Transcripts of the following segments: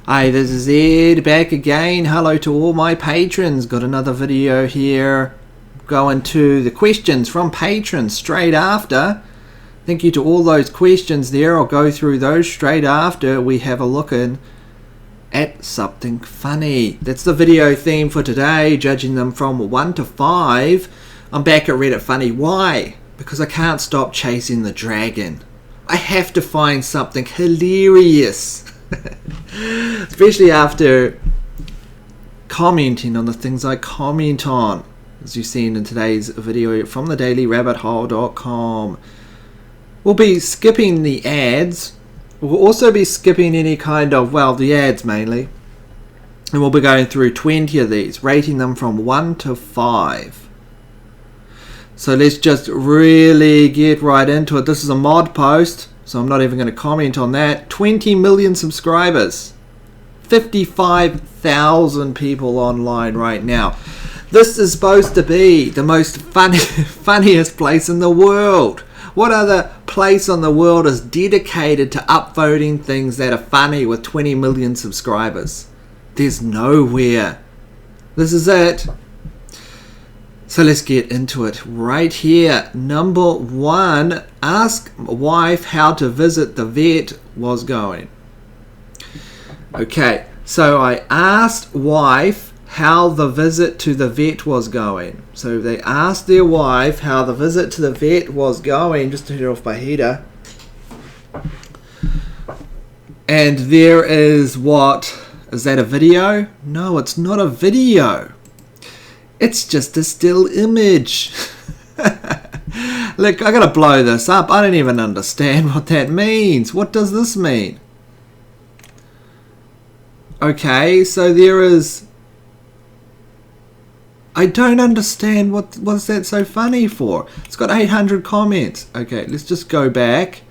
Hi, this is Ed back again. Hello to all my patrons. Got another video here going to the questions from patrons straight after. Thank you to all those questions there. I'll go through those straight after we have a look at something funny. That's the video theme for today, judging them from 1 to 5. I'm back at Reddit Funny. Why? Because I can't stop chasing the dragon. I have to find something hilarious. Especially after commenting on the things I comment on, as you've seen in today's video from thedailyrabbithole.com. We'll be skipping the ads. We'll also be skipping any kind of, well, the ads mainly. And we'll be going through 20 of these, rating them from 1 to 5. So let's just really get right into it. This is a mod post, so I'm not even going to comment on that. 20 million subscribers. 55,000 people online right now. This is supposed to be the most funniest place in the world. What other place on the world is dedicated to upvoting things that are funny with 20 million subscribers? There's nowhere. This is it. So let's get into it right here. Number 1, ask wife how to visit the vet was going. Okay, so I asked wife how the visit to the vet was going. So they asked their wife how the visit to the vet was going. Just to turn off my heater. And there is what? Is that a video? No, it's not a video. It's just a still image. Look, I gotta blow this up. I don't even understand what that means. What does this mean? Okay, so there is... I don't understand what's that so funny for. It's got 800 comments. Okay, let's just go back.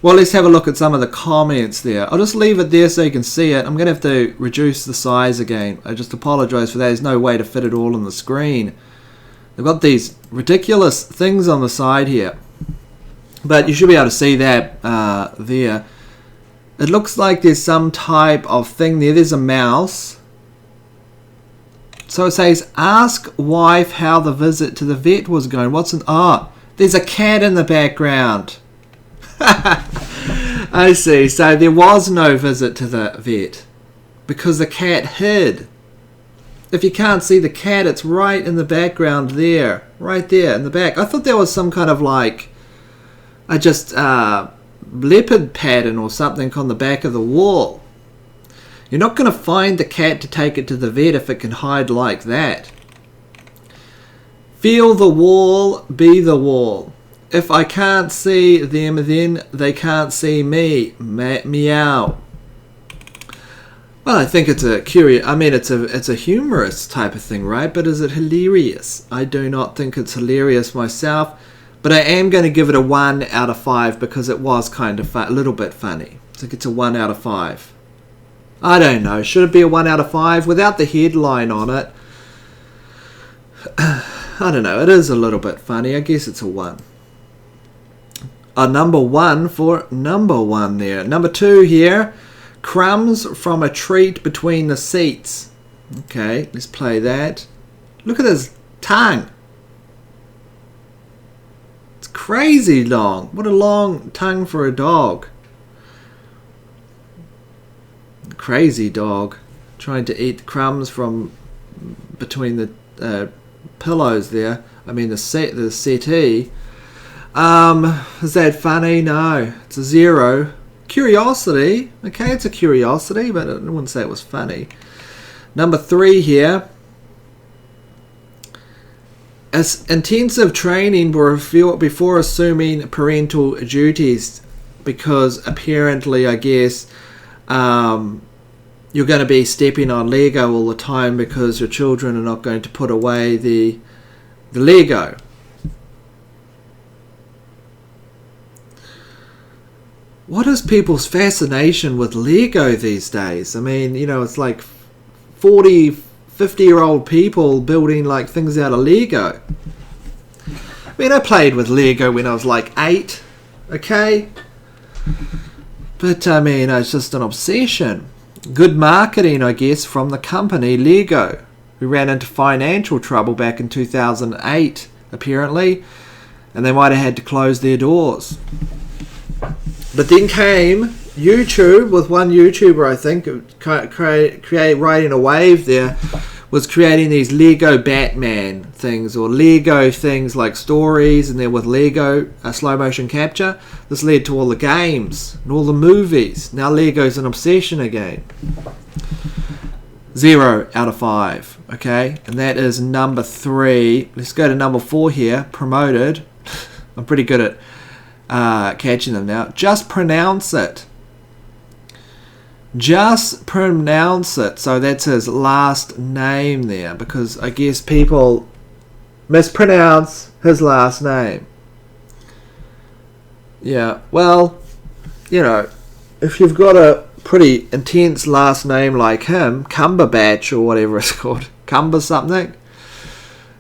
Well, let's have a look at some of the comments there. I'll just leave it there so you can see it. I'm going to have to reduce the size again. I just apologize for that. There's no way to fit it all on the screen. They've got these ridiculous things on the side here. But you should be able to see that there. It looks like there's some type of thing there. There's a mouse. So it says, ask wife how the visit to the vet was going. What's an... Oh, there's a cat in the background. I see. So there was no visit to the vet because the cat hid. If you can't see the cat, it's right in the background there. Right there in the back. I thought there was some kind of like... leopard pattern or something on the back of the wall. You're not going to find the cat to take it to the vet if it can hide like that. Feel the wall, be the wall. If I can't see them, then they can't see me. Meow. Well, I think it's a curious... I mean, it's a humorous type of thing, right? But is it hilarious? I do not think it's hilarious myself. But I am going to give it a 1 out of 5 because it was kind of a little bit funny. I think it's a 1 out of 5. I don't know. Should it be a 1 out of 5 without the headline on it? I don't know. It is a little bit funny. I guess it's a 1. A number 1 for number 1 there. Number 2 here. Crumbs from a treat between the seats. Okay, let's play that. Look at his tongue. It's crazy long. What a long tongue for a dog. Crazy dog. Trying to eat crumbs from between the pillows there. I mean the settee. Is that funny? No. It's a 0. Curiosity. Okay, it's a curiosity, but I wouldn't say it was funny. Number 3 here. As intensive training before assuming parental duties, because apparently, I guess, you're going to be stepping on Lego all the time because your children are not going to put away the Lego. What is people's fascination with Lego these days? I mean, you know, it's like 40, 50-year-old people building like things out of Lego. I mean, I played with Lego when I was like 8, okay? But I mean, it's just an obsession. Good marketing, I guess, from the company Lego, who ran into financial trouble back in 2008, apparently, and they might have had to close their doors. But then came YouTube, with one YouTuber, I think, riding a wave there, was creating these Lego Batman things, or Lego things like stories, and they're with Lego slow motion capture. This led to all the games and all the movies. Now Lego's an obsession again. 0 out of 5. Okay, and that is number 3. Let's go to number 4 here. Promoted. I'm pretty good at catching them now. Just pronounce it. Just pronounce it. So that's his last name there, because I guess people mispronounce his last name. Yeah, well, you know, if you've got a pretty intense last name like him, Cumberbatch or whatever it's called, Cumber something,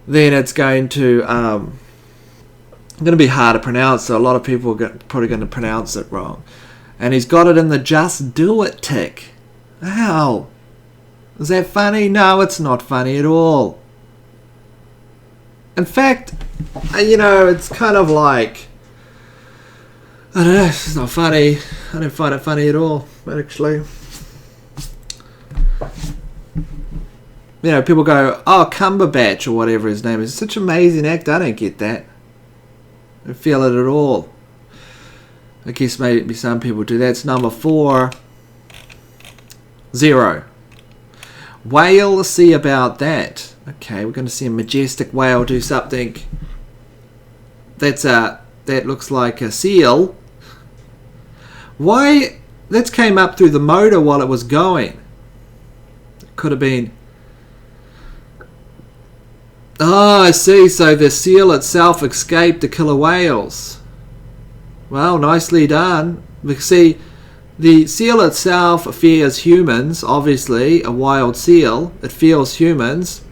then it's going to be hard to pronounce. So a lot of people are probably going to pronounce it wrong. And he's got it in the just do it tick. How? Is that funny? No, it's not funny at all. In fact, you know, it's kind of like, I don't know, it's not funny. I don't find it funny at all, actually. You know, people go, oh, Cumberbatch or whatever his name is. Such an amazing actor. I don't get that. I don't feel it at all. I guess maybe some people do. That's number 4. 0. Whale, let's see about that. Okay, we're going to see a majestic whale do something. That looks like a seal. Why? That came up through the motor while it was going. It could have been. Oh, I see. So the seal itself escaped the killer whales. Well, nicely done. We see the seal itself fears humans, obviously, a wild seal. It fears humans,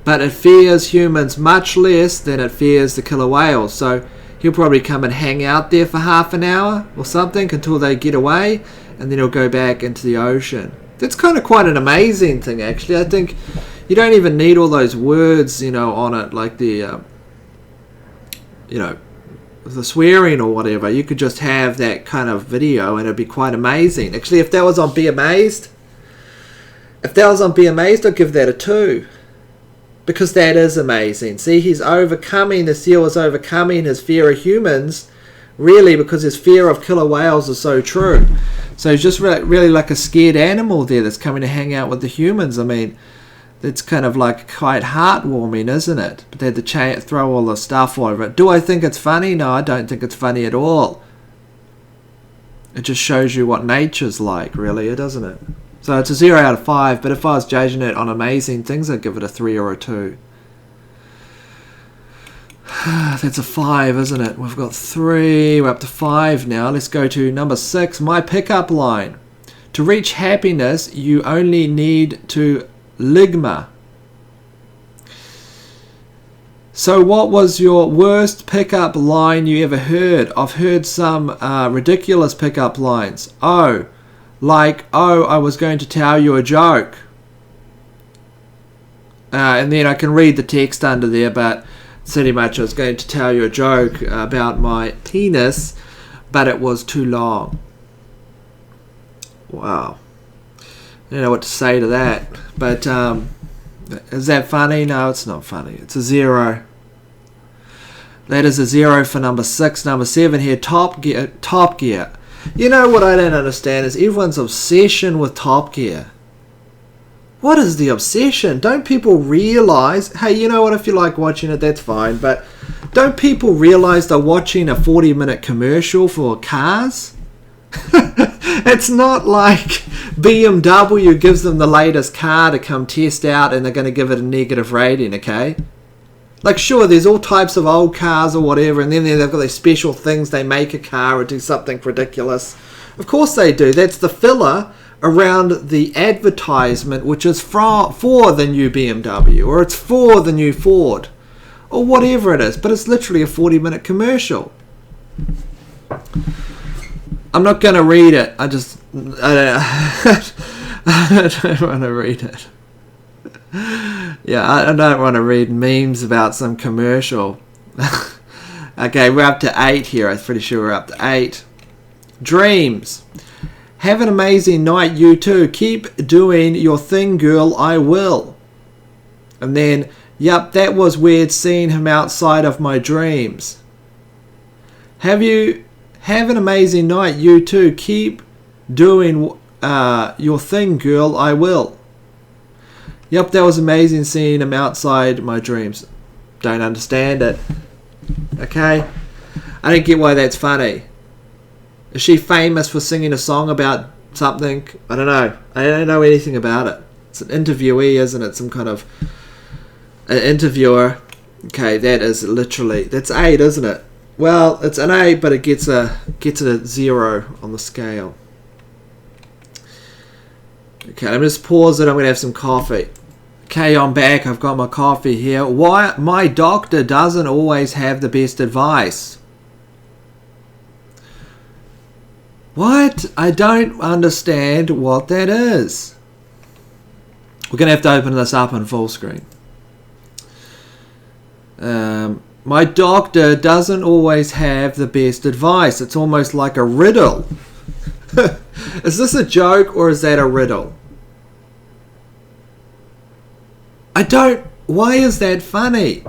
but it fears humans much less than it fears the killer whales. So he'll probably come and hang out there for half an hour or something until they get away, and then he'll go back into the ocean. That's kind of quite an amazing thing, actually. I think you don't even need all those words, you know, on it, like the, you know, the swearing or whatever. You could just have that kind of video and it'd be quite amazing. Actually, if that was on Be Amazed, I'd give that a 2. Because that is amazing. See, he's overcoming, the seal is overcoming his fear of humans, really, because his fear of killer whales is so true. So he's just really like a scared animal there that's coming to hang out with the humans. I mean, it's kind of like quite heartwarming, isn't it? But they had to throw all the stuff over it. Do I think it's funny? No, I don't think it's funny at all. It just shows you what nature's like, really, doesn't it? So it's a 0 out of 5, but if I was judging it on amazing things, I'd give it a 3 or a 2. That's a 5, isn't it? We've got 3, we're up to 5 now. Let's go to number 6, my pickup line. To reach happiness, you only need to ligma. So what was your worst pickup line you ever heard? I've heard some ridiculous pickup lines. Oh, like, oh, I was going to tell you a joke. And then I can read the text under there, but pretty much I was going to tell you a joke about my penis, but it was too long. Wow. I don't know what to say to that. But is that funny? No, it's not funny. It's a 0. That is a 0 for number 6. Number 7 here, Top Gear. You know what I don't understand is everyone's obsession with Top Gear. What is the obsession? Don't people realize, hey, you know what, if you like watching it, that's fine, but don't people realize they're watching a 40-minute commercial for cars? It's not like BMW gives them the latest car to come test out and they're going to give it a negative rating, okay? Like, sure, there's all types of old cars or whatever, and then they've got these special things, they make a car or do something ridiculous. Of course they do. That's the filler around the advertisement, which is for the new BMW, or it's for the new Ford, or whatever it is, but it's literally a 40-minute commercial. I'm not going to read it. I don't want to read it. Yeah, I don't want to read memes about some commercial. Okay, we're up to 8 here. I'm pretty sure we're up to 8. Dreams. Have an amazing night, you too. Keep doing your thing, girl. I will. And then, yep, that was weird seeing him outside of my dreams. Have an amazing night, you too. Keep doing your thing, girl. I will. Yep, that was amazing seeing him outside my dreams. Don't understand it. Okay? I don't get why that's funny. Is she famous for singing a song about something? I don't know. I don't know anything about it. It's an interviewee, isn't it? Some kind of an interviewer. Okay, that is literally... That's 8, isn't it? Well, it's an 8, but it gets a 0 on the scale. Okay, let me just pause it. I'm going to have some coffee. Okay, I'm back. I've got my coffee here. Why my doctor doesn't always have the best advice. What? I don't understand what that is. We're going to have to open this up on full screen. My doctor doesn't always have the best advice. It's almost like a riddle. Is this a joke or is that a riddle? Why is that funny?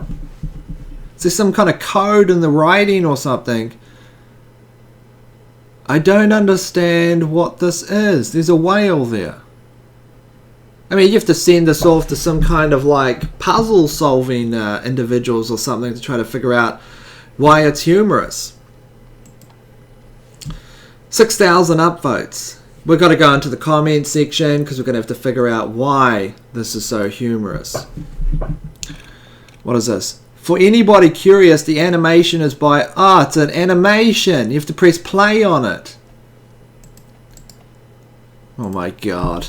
Is there some kind of code in the writing or something? I don't understand what this is. There's a whale there. I mean, you have to send this off to some kind of like puzzle solving individuals or something to try to figure out why it's humorous. 6,000 upvotes. We've got to go into the comment section because we're going to have to figure out why this is so humorous. What is this? For anybody curious, the animation is by... it's an animation. You have to press play on it. Oh my god.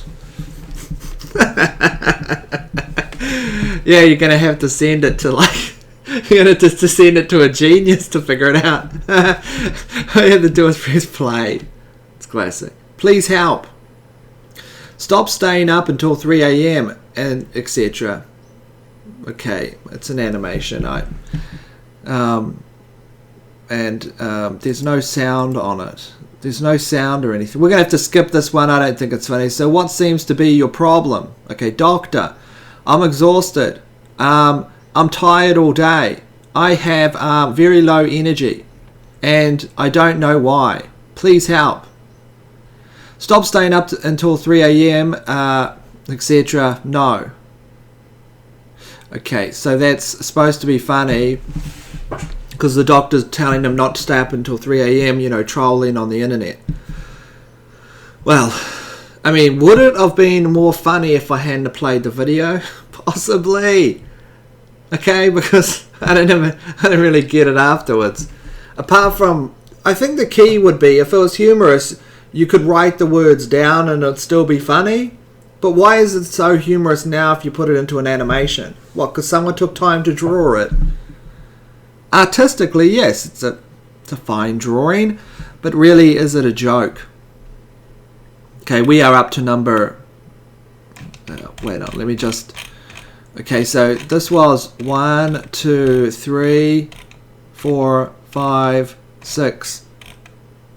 Yeah, you're going to have to send it to like... You're going to send it to a genius to figure it out. All you have to do is press play. It's classic. Please help. Stop staying up until 3 a.m. and etc. Okay, it's an animation. There's no sound on it. There's no sound or anything. We're going to have to skip this one. I don't think it's funny. So what seems to be your problem? Okay, doctor. I'm exhausted. I'm tired all day. I have very low energy. And I don't know why. Please help. Stop staying up until 3 a.m. etc. No. Okay, so that's supposed to be funny because the doctor's telling them not to stay up until 3 a.m., you know, trolling on the internet. Well, I mean, would it have been more funny if I hadn't played the video? Possibly. Okay, because I don't really get it afterwards. Apart from, I think the key would be, if it was humorous, you could write the words down and it'd still be funny. But why is it so humorous now if you put it into an animation? What, because someone took time to draw it? Artistically, yes, it's a fine drawing, but really, is it a joke? Okay, we are up to number... wait on, let me just... Okay, so this was 1, 2, 3, 4, 5, 6.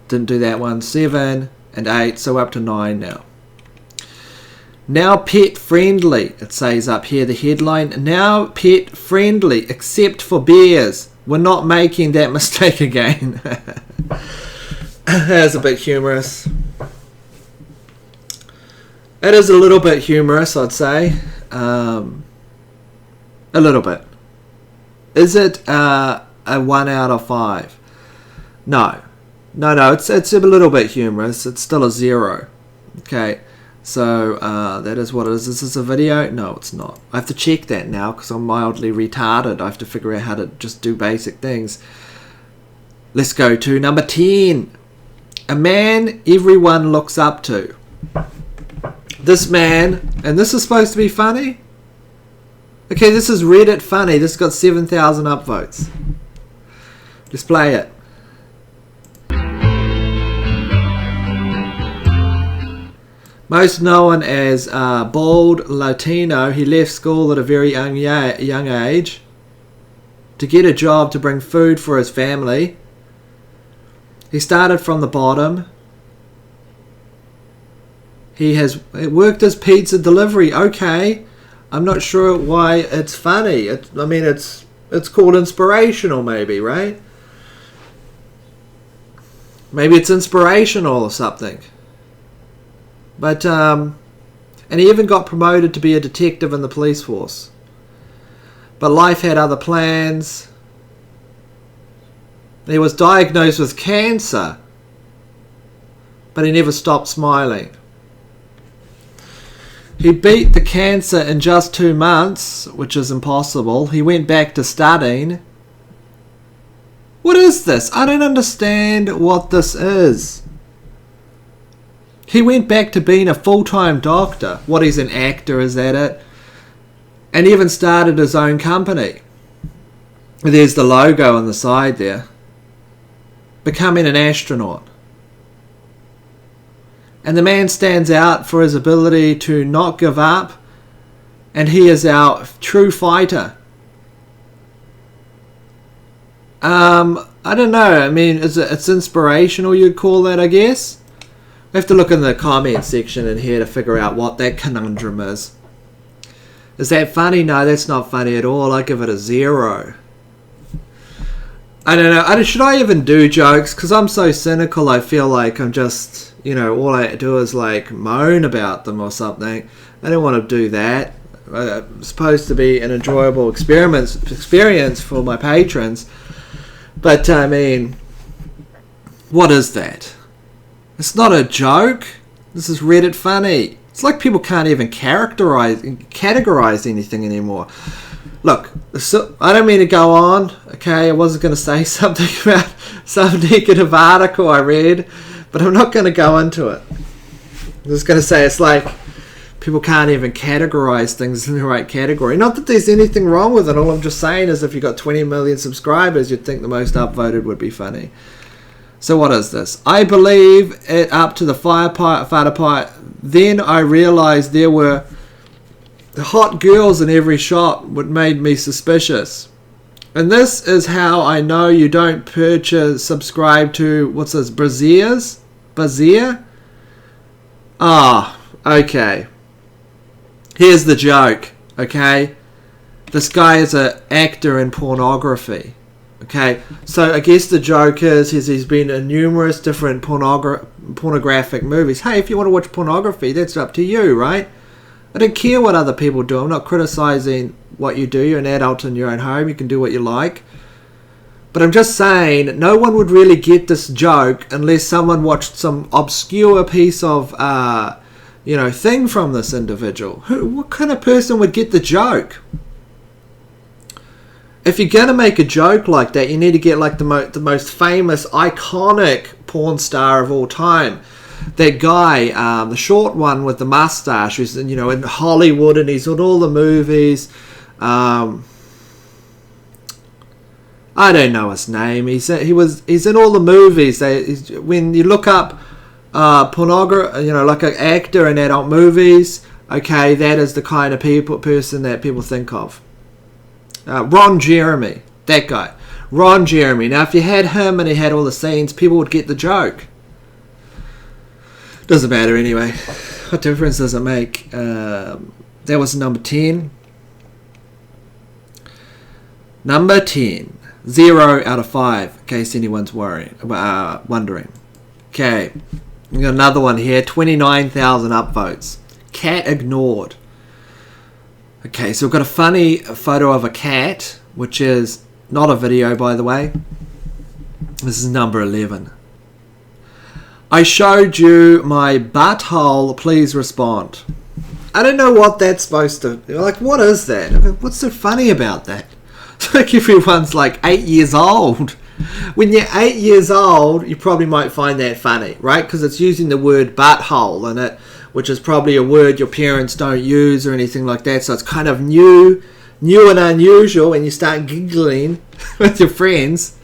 Didn't do that one. 7 and 8, so we're up to 9 now. Now pet friendly, it says up here, the headline. Now pet friendly, except for bears. We're not making that mistake again. That's a bit humorous. It is a little bit humorous, I'd say. A little bit. Is it a 1 out of 5? No. No, it's a little bit humorous. It's still a 0. Okay. So that is what it is. Is this a video? No, it's not. I have to check that now because I'm mildly retarded. I have to figure out how to just do basic things. Let's go to number 10. A man everyone looks up to. This man, and this is supposed to be funny? Okay, this is Reddit funny. This got 7,000 upvotes. Just play it. Most known as bald Latino, he left school at a very young age to get a job to bring food for his family. He started from the bottom. He has worked as pizza delivery. Okay, I'm not sure why it's funny. It's called inspirational, maybe, right? Maybe it's inspirational or something. But and he even got promoted to be a detective in the police force. But life had other plans. He was diagnosed with cancer, but he never stopped smiling. He beat the cancer in just 2 months, which is impossible. He went back to studying. What is this? I don't understand what this is. He went back to being a full-time doctor. What, he's an actor, is that it? And even started his own company. There's the logo on the side there. Becoming an astronaut. And the man stands out for his ability to not give up. And he is our true fighter. I don't know. I mean, it's inspirational, you'd call that, I guess. We have to look in the comment section in here to figure out what that conundrum is. Is that funny? No, that's not funny at all. I give it a 0. I don't know. Should I even do jokes? Because I'm so cynical, I feel like I'm just, all I do is like moan about them or something. I don't want to do that. It's supposed to be an enjoyable experience for my patrons. But, I mean, what is that? It's not a joke. This is Reddit funny. It's like people can't even categorize anything anymore. Look, so I don't mean to go on, okay? I wasn't going to say something about some negative article I read, but I'm not going to go into it. I'm just going to say it's like people can't even categorize things in the right category. Not that there's anything wrong with it. All I'm just saying is if you've got 20 million subscribers, you'd think the most upvoted would be funny. So what is this? I believe it up to the fighter part. Then I realized there were hot girls in every shot, what made me suspicious. And this is how I know you don't subscribe to, what's this, Brazier? Ah, okay. Here's the joke, okay? This guy is an actor in pornography. Okay, so I guess the joke is he's been in numerous different pornographic movies. Hey, if you want to watch pornography, that's up to you, right? I don't care what other people do. I'm not criticizing what you do. You're an adult in your own home. You can do what you like. But I'm just saying, no one would really get this joke unless someone watched some obscure piece of, thing from this individual. What kind of person would get the joke? If you're going to make a joke like that, you need to get like the most famous, iconic porn star of all time. That guy, the short one with the mustache, who's in Hollywood and he's in all the movies. I don't know his name. He's in all the movies. When you look up pornography, like an actor in adult movies, okay, that is the kind of person that people think of. Ron Jeremy, that guy. Ron Jeremy. Now, if you had him and he had all the scenes, people would get the joke. Doesn't matter anyway. What difference does it make? That was number 10. Number 10. 0 out of 5, in case anyone's wondering. Okay. We got another one here. 29,000 upvotes. Cat ignored. Okay, so we've got a funny photo of a cat, which is not a video, by the way. This is number 11. I showed you my butthole, please respond. I don't know what that's supposed to... Like, what is that? I mean, what's so funny about that? It's like everyone's like 8 years old. When you're 8 years old, you probably might find that funny, right? Because it's using the word butthole in it, which is probably a word your parents don't use or anything like that. So it's kind of new and unusual, and you start giggling with your friends.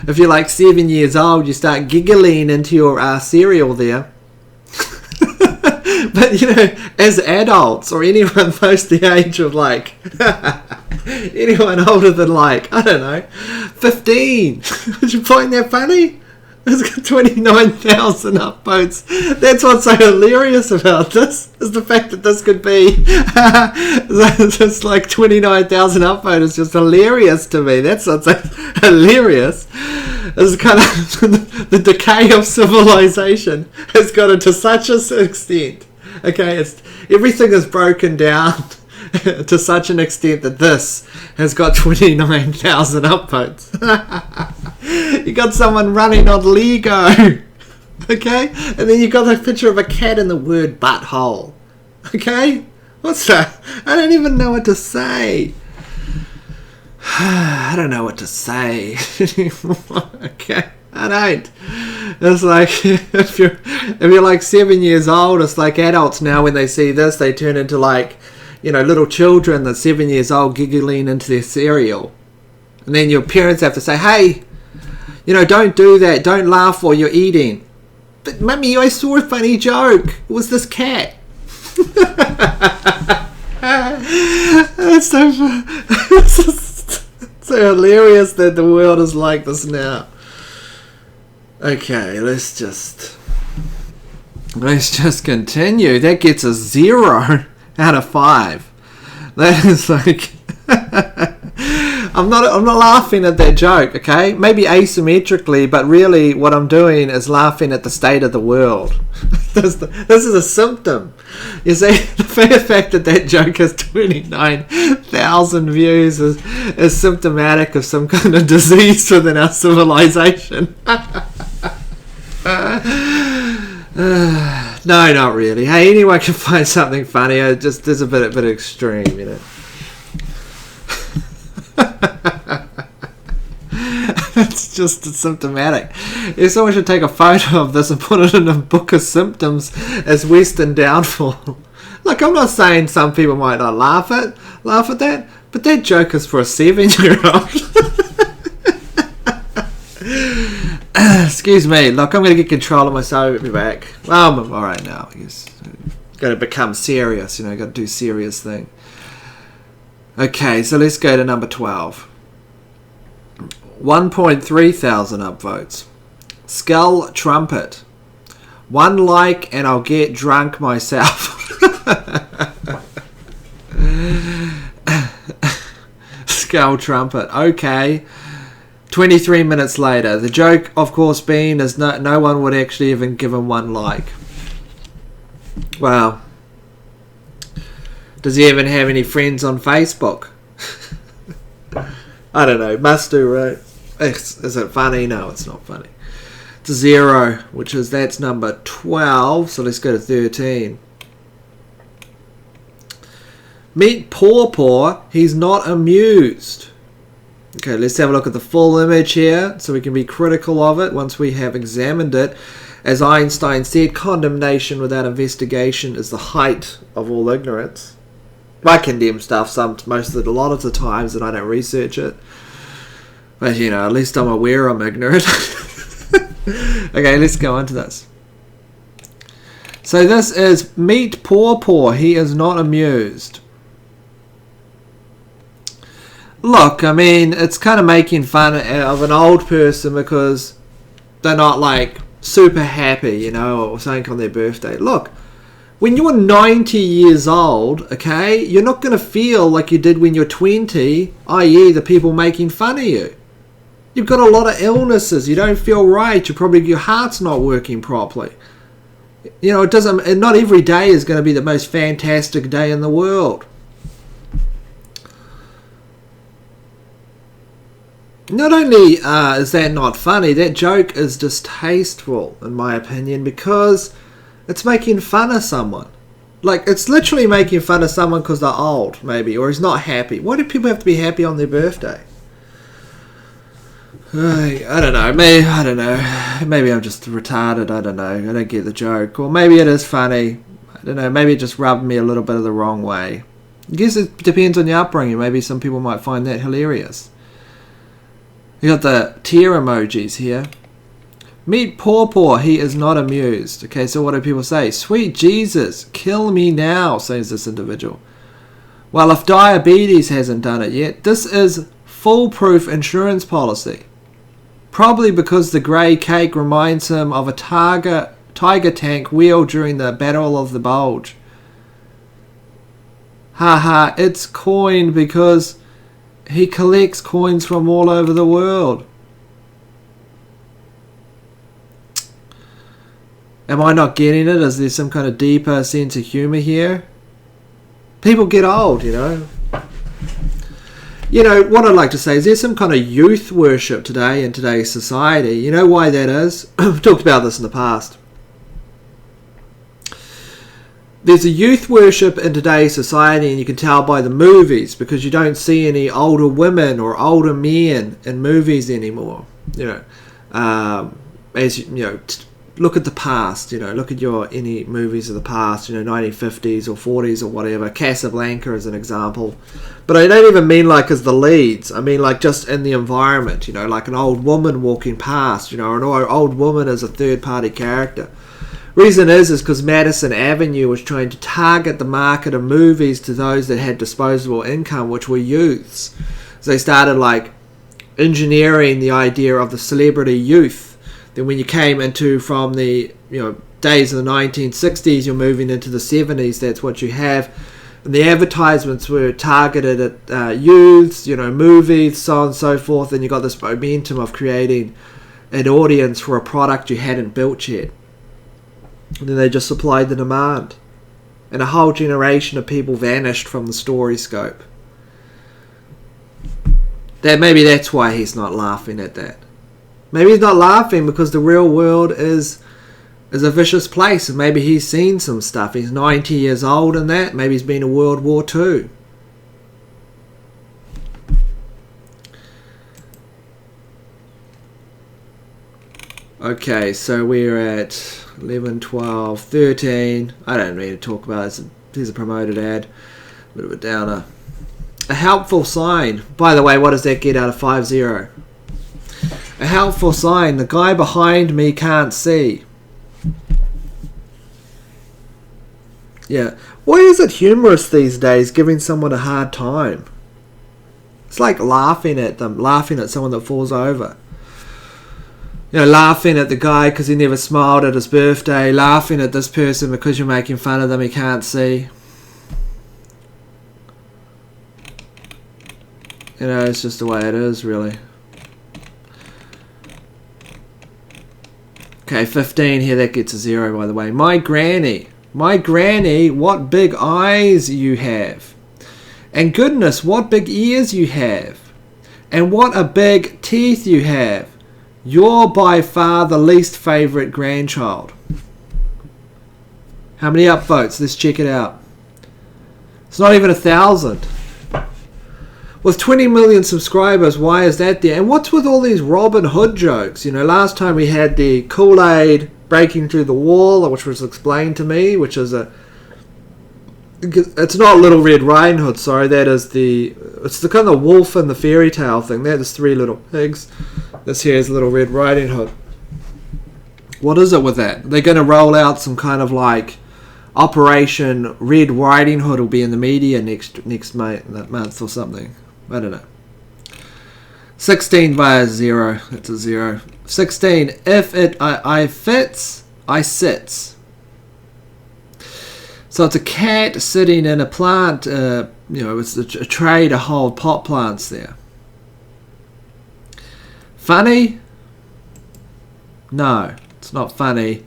If you're like 7 years old, you start giggling into your cereal there. But, you know, as adults or anyone post the age of, like, anyone older than, like, I don't know, 15. Would you find that funny? It's got 29,000 upvotes. That's what's so hilarious about this, is the fact that this could be just like 29,000 upvotes is just hilarious to me. That's what's so hilarious. It's kind of the decay of civilization has gotten to such an extent. Okay, everything is broken down to such an extent that this has got 29,000 upvotes. You got someone running on Lego. Okay? And then you got a picture of a cat and the word butthole. Okay? What's that? I don't even know what to say. I don't know what to say. Okay? I don't. It's like if you're like 7 years old, it's like adults now when they see this, they turn into like, you know, little children that's 7 years old giggling into their cereal. And then your parents have to say, hey, you know, don't do that. Don't laugh while you're eating. But, Mummy, I saw a funny joke. It was this cat. It's so hilarious that the world is like this now. Okay, let's just continue. That gets a 0 out of 5. That is like I'm not laughing at that joke, okay? Maybe asymmetrically, but really what I'm doing is laughing at the state of the world. This is a symptom. You see, the fact that joke has 29,000 views is symptomatic of some kind of disease within our civilization. No, not really. Hey, anyone can find something funny. It just is a bit extreme, you know. It's just symptomatic. If someone should take a photo of this and put it in a book of symptoms as Western downfall. Look, I'm not saying some people might not laugh at that, but that joke is for a 7-year-old. Excuse me. Look, I'm going to get control of myself. I'll be back. Well, I'm all right now. I guess. Got to become serious. You know, got to do serious thing. Okay, so let's go to number 12. 1.3 thousand upvotes. Skull Trumpet. 1 like and I'll get drunk myself. Skull Trumpet. Okay. 23 minutes later. The joke, of course, being is no one would actually even give him 1 like. Wow. Does he even have any friends on Facebook? I don't know. Must do, right? Is it funny? No, it's not funny. It's a 0, that's number 12. So let's go to 13. Meet Paw Paw. He's not amused. Okay, let's have a look at the full image here so we can be critical of it once we have examined it. As Einstein said, condemnation without investigation is the height of all ignorance. I condemn stuff a lot of the times and I don't research it. But, you know, at least I'm aware I'm ignorant. Okay, let's go on to this. So this is Meet Paw Paw. He is not amused. Look, I mean, it's kind of making fun of an old person because they're not, like, super happy, you know, or something on their birthday. Look, when you're 90 years old, okay, you're not going to feel like you did when you're 20, i.e. the people making fun of you. You've got a lot of illnesses. You don't feel right. Your heart's not working properly. You know, not every day is going to be the most fantastic day in the world. Not only is that not funny, that joke is distasteful, in my opinion, because it's making fun of someone. Like, it's literally making fun of someone because they're old, maybe, or he's not happy. Why do people have to be happy on their birthday? I don't know. Maybe I'm just retarded. I don't know. I don't get the joke. Or maybe it is funny. I don't know. Maybe it just rubbed me a little bit of the wrong way. I guess it depends on your upbringing. Maybe some people might find that hilarious. You got the tear emojis here. Meet Pawpaw, he is not amused. Okay, so what do people say? Sweet Jesus, kill me now, says this individual. Well, if diabetes hasn't done it yet, this is foolproof insurance policy. Probably because the grey cake reminds him of a tiger tank wheel during the Battle of the Bulge. Haha, it's coined because he collects coins from all over the world. Am I not getting it? Is there some kind of deeper sense of humour here? People get old, you know. You know, what I'd like to say is there's some kind of youth worship today in today's society. You know why that is? I've talked about this in the past. There's a youth worship in today's society, and you can tell by the movies, because you don't see any older women or older men in movies anymore. You know, as you know, look at the past. You know, look at any movies of the past. You know, 1950s or 40s or whatever. Casablanca is an example, but I don't even mean like as the leads. I mean like just in the environment. You know, like an old woman walking past. You know, an old woman as a third-party character. Reason is because Madison Avenue was trying to target the market of movies to those that had disposable income, which were youths. So they started like engineering the idea of the celebrity youth. Then when you came into from the days of the 1960s, you're moving into the 70s. That's what you have. And the advertisements were targeted at youths, movies, so on and so forth. And you got this momentum of creating an audience for a product you hadn't built yet. And then they just supplied the demand. And a whole generation of people vanished from the story scope. Maybe that's why he's not laughing at that. Maybe he's not laughing because the real world is a vicious place. And maybe he's seen some stuff. He's 90 years old and that. Maybe he's been to World War II. Okay, so we're at 11, 12, 13. I don't need to talk about it. Here's a promoted ad. A bit of a downer. A helpful sign. By the way, what does that get out of 50? A helpful sign. The guy behind me can't see. Yeah. Why is it humorous these days, giving someone a hard time? It's like laughing at them, laughing at someone that falls over. Laughing at the guy because he never smiled at his birthday. Laughing at this person because you're making fun of them, he can't see. It's just the way it is, really. Okay, 15 here, that gets a 0, by the way. My granny, what big eyes you have. And goodness, what big ears you have. And what a big teeth you have. You're by far the least favourite grandchild. How many upvotes? Let's check it out. It's not even 1,000. With 20 million subscribers, why is that there? And what's with all these Robin Hood jokes? Last time we had the Kool-Aid breaking through the wall, which was explained to me, which is it's not Little Red Riding Hood, sorry, it's the kind of wolf and the fairy tale thing. That is 3 little pigs. This here is Little Red Riding Hood. What is it with that? They're going to roll out some kind of like Operation Red Riding Hood will be in the media next month or something. I don't know. 16 by a 0. That's a 0. 16. If I fits, I sits. So it's a cat sitting in a plant, it's a tray to hold pot plants there. Funny? No, it's not funny.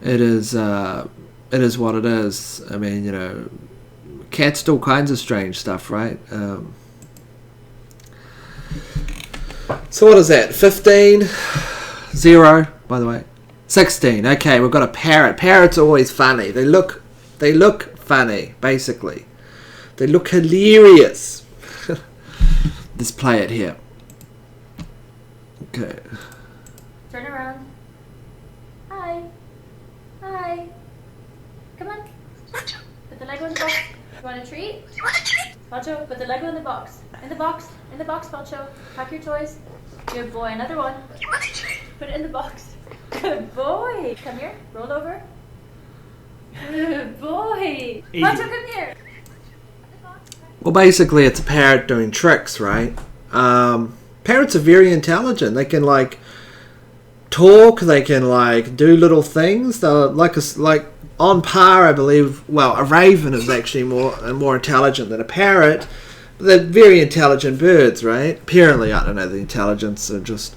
It is what it is. I mean, cats do all kinds of strange stuff, right? So what is that? 15? 0, by the way. 16. Okay, we've got a parrot. Parrots are always funny. They look funny, basically. They look hilarious. Let's play it here. Okay. Turn around. Hi. Hi. Come on. Put the Lego in the box. You want a treat? Pancho, put the Lego in the box. In the box, Pancho. Pack your toys. Good boy. Another one. Put it in the box. Good boy. Come here. Roll over. Good boy. Easy. Poncho, come here. Well, basically, it's a parrot doing tricks, right? Parrots are very intelligent. They can like talk. They can like do little things. They're like on par, I believe. Well, a raven is actually more intelligent than a parrot. But they're very intelligent birds, right? Apparently, I don't know the intelligence. Or just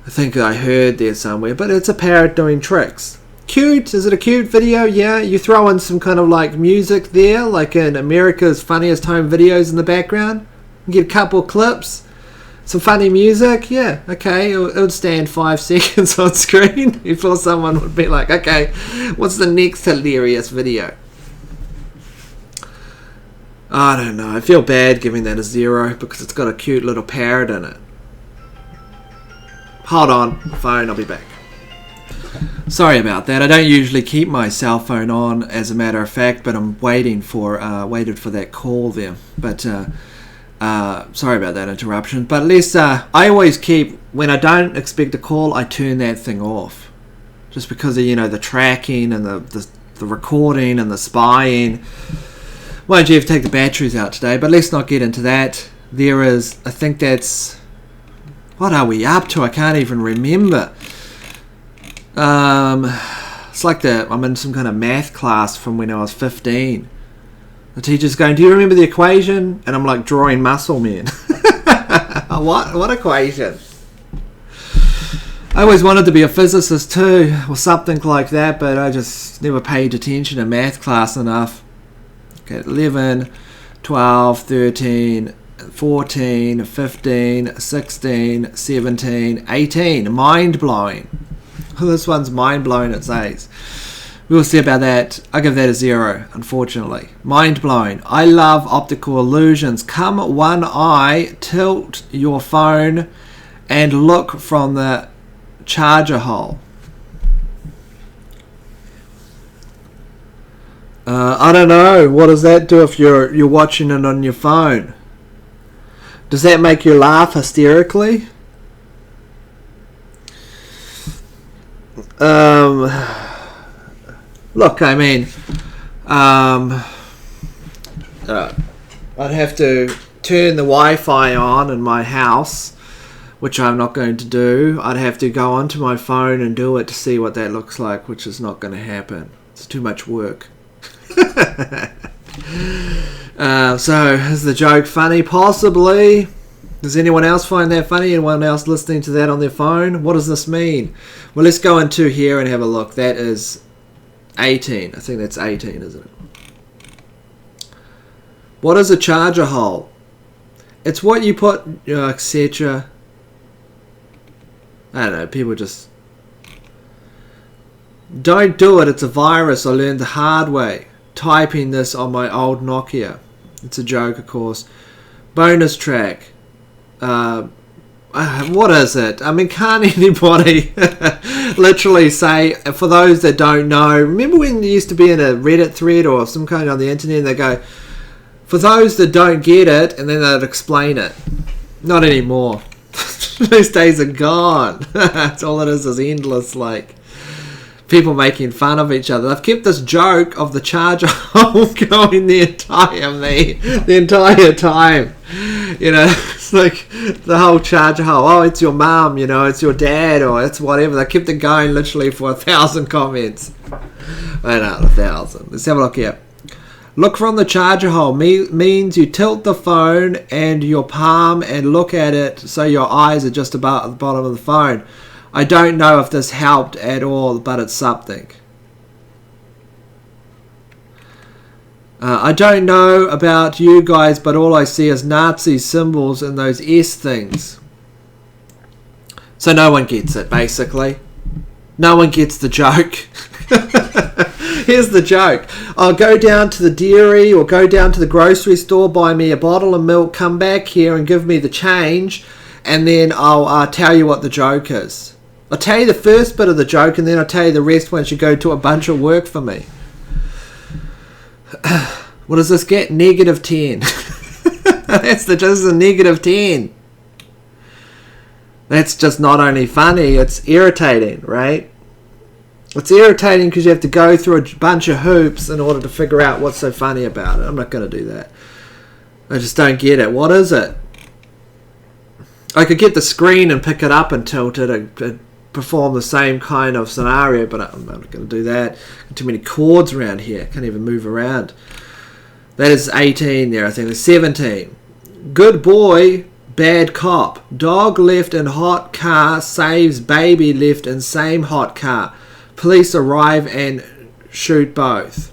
I think I heard there somewhere. But it's a parrot doing tricks. Cute. Is it a cute video? Yeah. You throw in some kind of like music there, like in America's Funniest Home Videos in the background. You get a couple clips. Some funny music, yeah, okay, it would stand 5 seconds on screen before someone would be like, okay, what's the next hilarious video? I don't know, I feel bad giving that a 0 because it's got a cute little parrot in it. Hold on, phone, I'll be back. Sorry about that, I don't usually keep my cell phone on as a matter of fact, but I'm waited for that call there, but sorry about that interruption, but at least I always keep, when I don't expect a call, I turn that thing off. Just because of, the tracking and the recording and the spying. Won't you have to take the batteries out today, but let's not get into that. There is, I think that's, what are we up to? I can't even remember. It's like I'm in some kind of math class from when I was 15. The teacher's going, do you remember the equation? And I'm like drawing muscle men. What equation? I always wanted to be a physicist too, or something like that, but I just never paid attention in math class enough. Okay, 11, 12, 13, 14, 15, 16, 17, 18. Mind-blowing. This one's mind-blowing, it says. We'll see about that. I give that a 0, unfortunately. Mind-blowing. I love optical illusions. Come one eye, tilt your phone, and look from the charger hole. I don't know. What does that do if you're watching it on your phone? Does that make you laugh hysterically? Look, I mean, I'd have to turn the Wi-Fi on in my house, which I'm not going to do. I'd have to go onto my phone and do it to see what that looks like, which is not going to happen. It's too much work. So, is the joke funny? Possibly. Does anyone else find that funny? Anyone else listening to that on their phone? What does this mean? Well, let's go into here and have a look. That is 18. I think that's 18, isn't it? What is a charger hole? It's what you put, etc. I don't know, people just... Don't do it, it's a virus. I learned the hard way. Typing this on my old Nokia. It's a joke, of course. Bonus track. What is it? I mean, can't anybody literally say, for those that don't know, remember when you used to be in a Reddit thread or some kind on the internet and they go, for those that don't get it, and then they'd explain it. Not anymore. Those days are gone. That's all it is endless, like, people making fun of each other. They've kept this joke of the charger hole going the entire time. It's like the whole charger hole. Oh, it's your mum, it's your dad, or it's whatever. They kept it going literally for 1,000 comments. I know, 1,000. Let's have a look here. Look from the charger hole means you tilt the phone and your palm and look at it so your eyes are just about at the bottom of the phone. I don't know if this helped at all, but it's something. I don't know about you guys, but all I see is Nazi symbols and those S things. So no one gets it, basically. No one gets the joke. Here's the joke. I'll go down to the dairy or go down to the grocery store, buy me a bottle of milk, come back here and give me the change, and then I'll tell you what the joke is. I'll tell you the first bit of the joke, and then I'll tell you the rest once you go to a bunch of work for me. What does this get? -10. This is a -10. That's just not only funny, it's irritating, right? It's irritating because you have to go through a bunch of hoops in order to figure out what's so funny about it. I'm not going to do that. I just don't get it. What is it? I could get the screen and pick it up and tilt it and perform the same kind of scenario, but I'm not going to do that. Too many chords around here. Can't even move around. That is 18 there, I think. There's 17. Good boy, bad cop. Dog left in hot car saves baby left in same hot car. Police arrive and shoot both.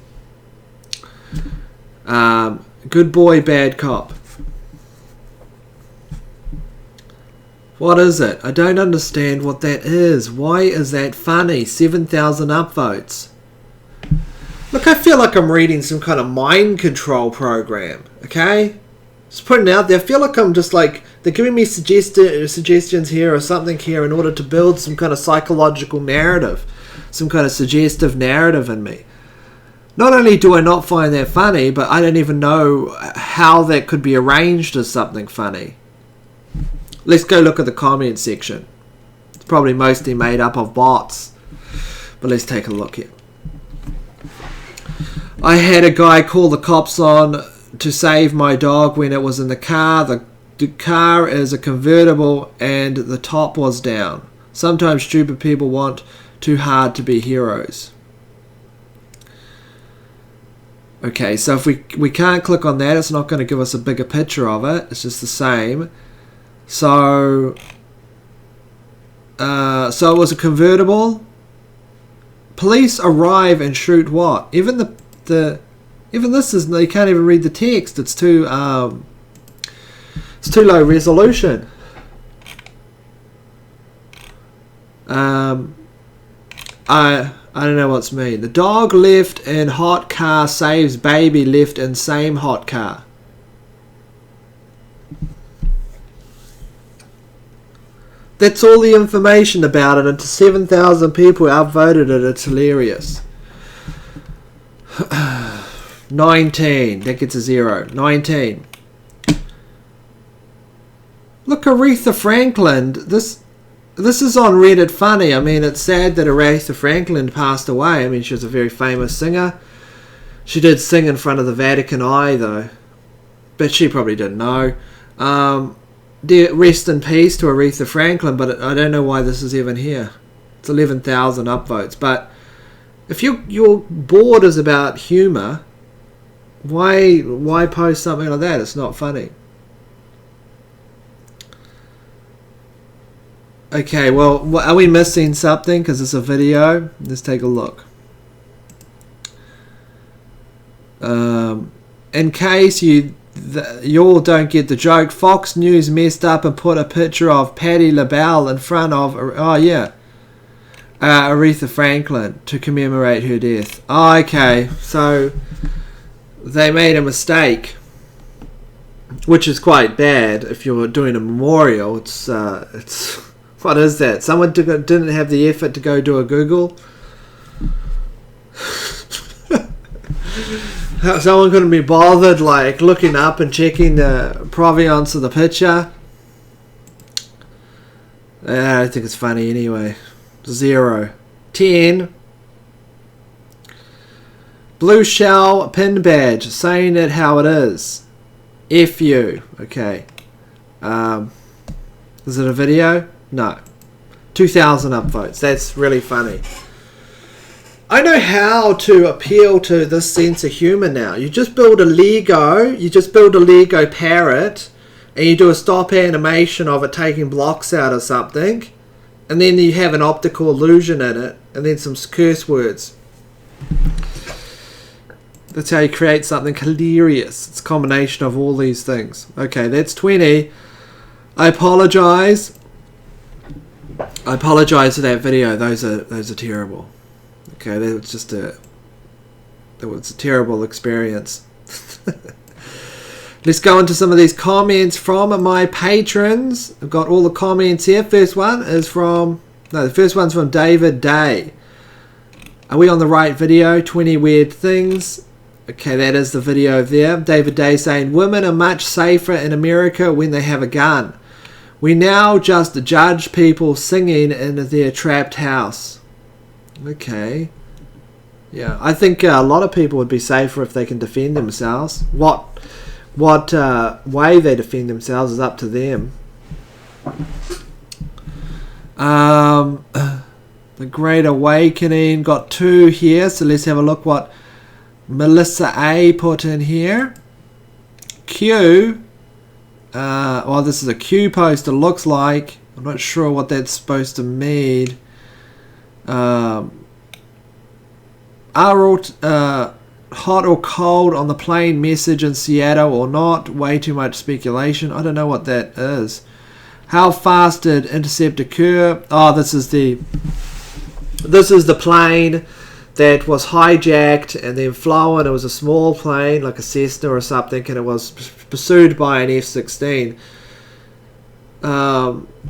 Good boy, bad cop. What is it? I don't understand what that is. Why is that funny? 7,000 upvotes. Look, I feel like I'm reading some kind of mind control program. Okay? Just putting it out there. I feel like I'm just like, they're giving me suggestions here or something here in order to build some kind of psychological narrative. Some kind of suggestive narrative in me. Not only do I not find that funny, but I don't even know how that could be arranged as something funny. Let's go look at the comment section. It's probably mostly made up of bots. But let's take a look here. I had a guy call the cops on to save my dog when it was in the car. The car is a convertible and the top was down. Sometimes stupid people want too hard to be heroes. Okay, so if we can't click on that, it's not going to give us a bigger picture of it. It's just the same. So it was a convertible. Police arrive and shoot what? Even even this is, you can't even read the text. It's too low resolution. I don't know what's mean. The dog left in hot car saves baby left in same hot car. That's all the information about it, and to 7,000 people upvoted it. It's hilarious. 19. That gets a 0. 19. Look, Aretha Franklin. This is on Reddit funny. I mean, it's sad that Aretha Franklin passed away. I mean, she was a very famous singer. She did sing in front of the Vatican Eye, though. But she probably didn't know. Rest in peace to Aretha Franklin, but I don't know why this is even here. It's 11,000 upvotes. But if your board is about humour, why post something like that? It's not funny. Okay, well, are we missing something? Because it's a video. Let's take a look. In case you all don't get the joke, Fox News messed up and put a picture of Patti LaBelle in front of, Aretha Franklin to commemorate her death. Oh, okay, so they made a mistake, which is quite bad if you're doing a memorial. It's what is that? Someone didn't have the effort to go do a Google. Someone couldn't be bothered, like, looking up and checking the provenance of the picture. I don't think it's funny anyway. 0. 10. Blue shell pin badge, saying it how it is. F you. Okay. Is it a video? No. 2,000 upvotes. That's really funny. I know how to appeal to this sense of humour now. You just build a Lego parrot, and you do a stop animation of it taking blocks out of something, and then you have an optical illusion in it, and then some curse words. That's how you create something hilarious. It's a combination of all these things. Okay, that's 20. I apologise. I apologise for that video. Those are terrible. Okay, that was a terrible experience. Let's go into some of these comments from my patrons. I've got all the comments here. The first one's from David Day. Are we on the right video? 20 weird things. Okay, that is the video there. David Day saying, women are much safer in America when they have a gun. We now just judge people singing in their trapped house. Okay. Yeah, I think a lot of people would be safer if they can defend themselves. What way they defend themselves is up to them. The Great Awakening, got 2 here, so let's have a look what Melissa A put in here. Q, well, this is a Q poster, looks like. I'm not sure what that's supposed to mean. Are all hot or cold on the plane message in Seattle or not? Way too much speculation. I don't know what that is. How fast did intercept occur? Oh, this is the plane that was hijacked and then flown. It was a small plane, like a Cessna or something, and it was pursued by an F-16.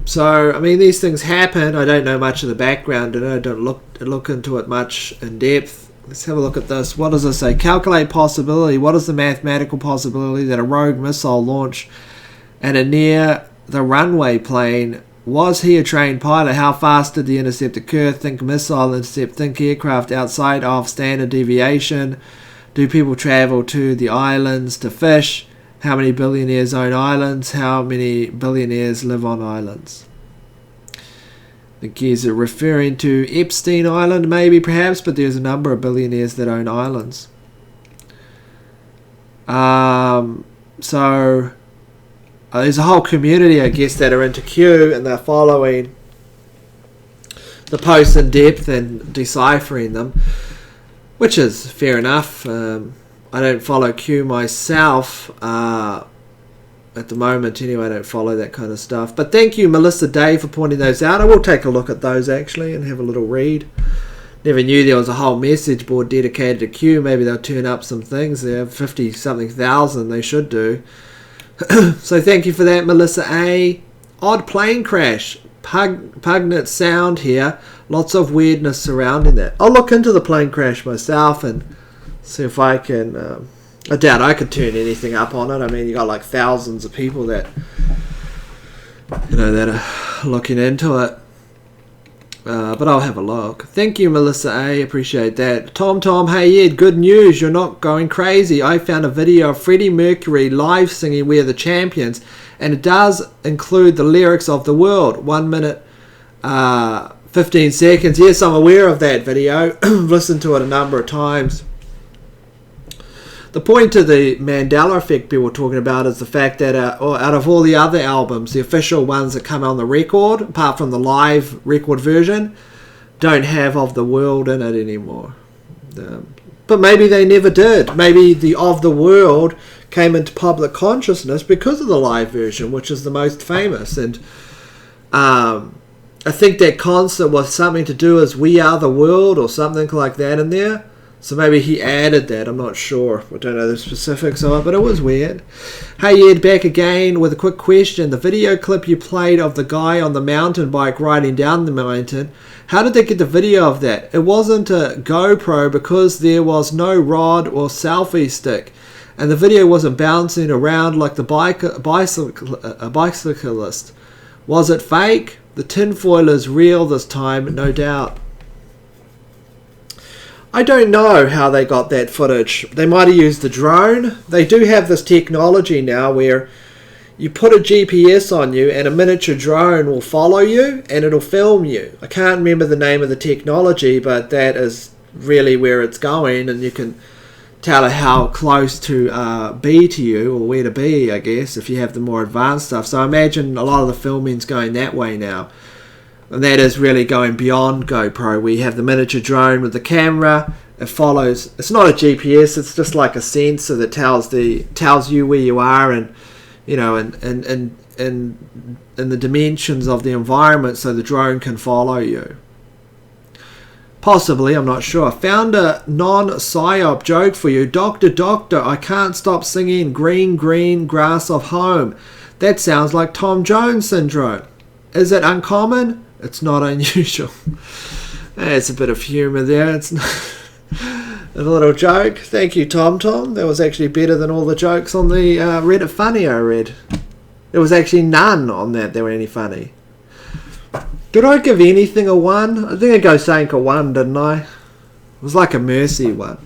So, I mean, these things happen. I don't know much of the background, and I don't look into it much in depth. Let's have a look at this. What does this say? Calculate possibility. What is the mathematical possibility that a rogue missile launch at a near the runway plane? Was he a trained pilot? How fast did the intercept occur? Think missile intercept. Think aircraft outside of standard deviation. Do people travel to the islands to fish? How many billionaires own islands? How many billionaires live on islands? I think he's referring to Epstein Island, maybe, perhaps, but there's a number of billionaires that own islands. So there's a whole community, I guess, that are into Q, and they're following the posts in depth and deciphering them, which is fair enough. I don't follow Q myself at the moment anyway. I don't follow that kind of stuff. But thank you, Melissa Day, for pointing those out. I will take a look at those, actually, and have a little read. Never knew there was a whole message board dedicated to Q. Maybe they'll turn up some things there. 50-something thousand they should do. So thank you for that, Melissa A. Odd plane crash. Pungent sound here. Lots of weirdness surrounding that. I'll look into the plane crash myself and see if I can... I doubt I could turn anything up on it. I mean, you got like thousands of people that, that are looking into it. But I'll have a look. Thank you, Melissa A. Appreciate that. Tom, hey Ed, good news. You're not going crazy. I found a video of Freddie Mercury live singing We're the Champions, and it does include the lyrics of The World. 1 minute, 15 seconds. Yes, I'm aware of that video. Listened to it a number of times. The point of the Mandela effect people were talking about is the fact that out of all the other albums, the official ones that come on the record, apart from the live record version, don't have Of the World in it anymore. But maybe they never did. Maybe the Of the World came into public consciousness because of the live version, which is the most famous. And I think that concert was something to do as We Are the World or something like that in there. So maybe he added that. I'm not sure. I don't know the specifics of it, but it was weird. Hey Ed, back again with a quick question. The video clip you played of the guy on the mountain bike riding down the mountain, how did they get the video of that? It wasn't a GoPro because there was no rod or selfie stick, and the video wasn't bouncing around like the bicyclist. Was it fake? The tinfoil is real this time, no doubt. I don't know how they got that footage. They might have used the drone. They do have this technology now where you put a GPS on you and a miniature drone will follow you and it'll film you. I can't remember the name of the technology, but that is really where it's going, and you can tell it how close to be to you, or where to be, I guess, if you have the more advanced stuff. So I imagine a lot of the filming's going that way now. And that is really going beyond GoPro. We have the miniature drone with the camera. It follows. It's not a GPS. It's just like a sensor that tells you where you are, and and the dimensions of the environment, so the drone can follow you. Possibly, I'm not sure. Found a non-psyop joke for you. Doctor, I can't stop singing Green, Green Grass of Home. That sounds like Tom Jones syndrome. Is it uncommon? It's not unusual. It's a bit of humour there. It's not a little joke. Thank you, Tom. That was actually better than all the jokes on the Reddit Funny I read. There was actually none on that were any funny. Did I give anything a 1? I think I go saying a 1, didn't I? It was like a mercy one.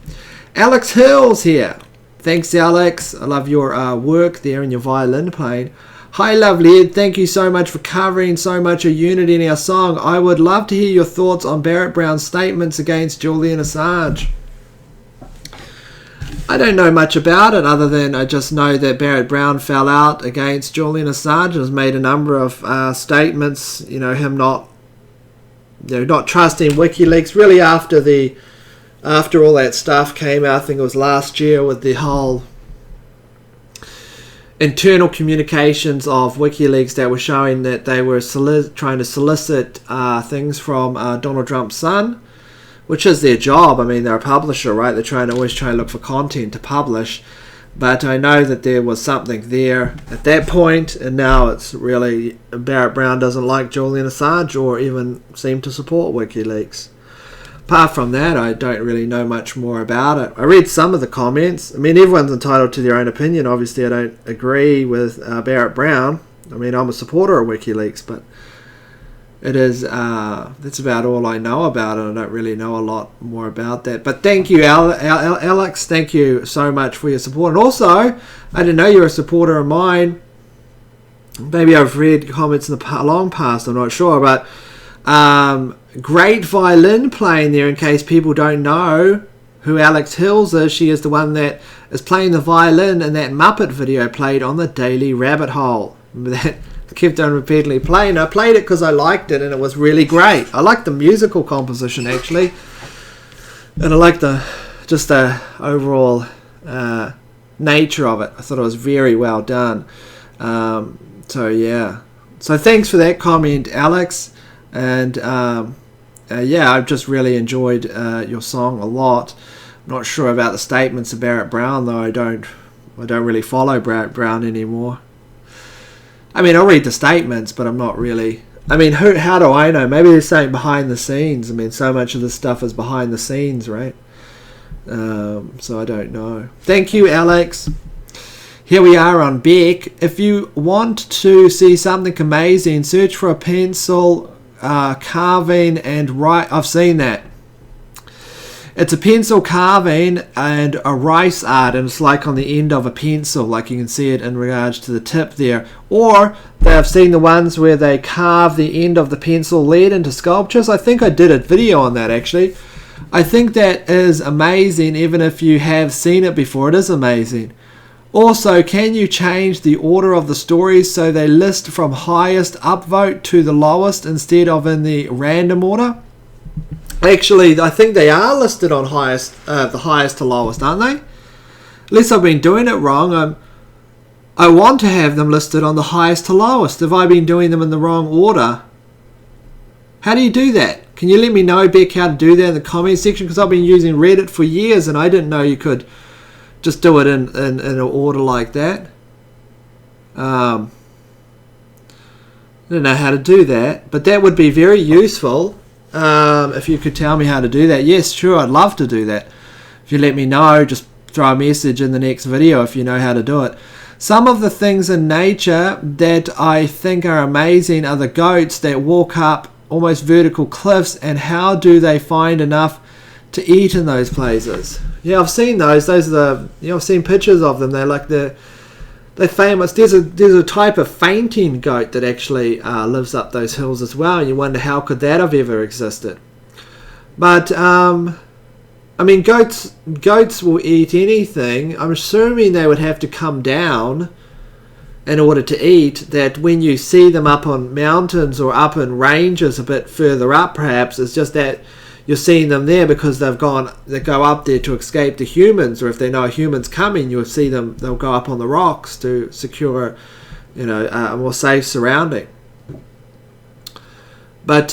Alex Hills here. Thanks, Alex. I love your work there and your violin playing. Hi, lovely Ed. Thank you so much for covering so much of unity in our song. I would love to hear your thoughts on Barrett Brown's statements against Julian Assange. I don't know much about it other than I just know that Barrett Brown fell out against Julian Assange and has made a number of statements, him not trusting WikiLeaks really after all that stuff came out. I think it was last year with the whole internal communications of WikiLeaks that were showing that they were trying to solicit things from Donald Trump's son, which is their job. I mean, they're a publisher, right? They're always trying to look for content to publish. But I know that there was something there at that point, and now it's really Barrett Brown doesn't like Julian Assange or even seem to support WikiLeaks. Apart from that, I don't really know much more about it. I read some of the comments. I mean, everyone's entitled to their own opinion. Obviously, I don't agree with Barrett Brown. I mean, I'm a supporter of WikiLeaks, but it is that's about all I know about it. I don't really know a lot more about that. But thank you, Alex. Thank you so much for your support. And also, I didn't know you're a supporter of mine. Maybe I've read comments in the long past. I'm not sure, but great violin playing there. In case people don't know who Alex Hills is, she is the one that is playing the violin in that Muppet video played on the Daily Rabbit Hole. Remember that? Kept on repeatedly playing. I played it because I liked it and it was really great. I liked the musical composition actually, and I liked the overall nature of it. I thought it was very well done. So yeah. So thanks for that comment, Alex. And I've just really enjoyed your song a lot. I'm not sure about the statements of Barrett Brown though. I don't really follow Barrett Brown anymore. I mean, I'll read the statements, but I'm not really... I mean, how do I know? Maybe they're saying behind the scenes. I mean, so much of this stuff is behind the scenes, right? So I don't know. Thank you, Alex. Here we are on Beck. If you want to see something amazing, search for a pencil carving and write... I've seen that. It's a pencil carving and a rice art, and it's like on the end of a pencil, like you can see it in regards to the tip there. Or I've seen the ones where they carve the end of the pencil lead into sculptures. I think I did a video on that actually. I think that is amazing. Even if you have seen it before, it is amazing. Also, can you change the order of the stories so they list from highest upvote to the lowest instead of in the random order? Actually, I think they are listed on the highest to lowest, aren't they? Unless I've been doing it wrong. I want to have them listed on the highest to lowest. Have I been doing them in the wrong order? How do you do that? Can you let me know, Beck, how to do that in the comment section? Because I've been using Reddit for years and I didn't know you could just do it in an order like that. I don't know how to do that, but that would be very useful. If you could tell me how to do that. Yes, sure, I'd love to do that. If you let me know, just throw a message in the next video if you know how to do it. Some of the things in nature that I think are amazing are the goats that walk up almost vertical cliffs, and how do they find enough to eat in those places? Yeah, I've seen those. Those are I've seen pictures of them. They're like they're famous. There's a type of fainting goat that actually lives up those hills as well. And you wonder how could that have ever existed. But I mean, goats will eat anything. I'm assuming they would have to come down in order to eat. That when you see them up on mountains or up in ranges a bit further up, perhaps it's just that you're seeing them there because they go up there to escape the humans, or if they know a human's coming, you'll see them. They'll go up on the rocks to secure, a more safe surrounding. But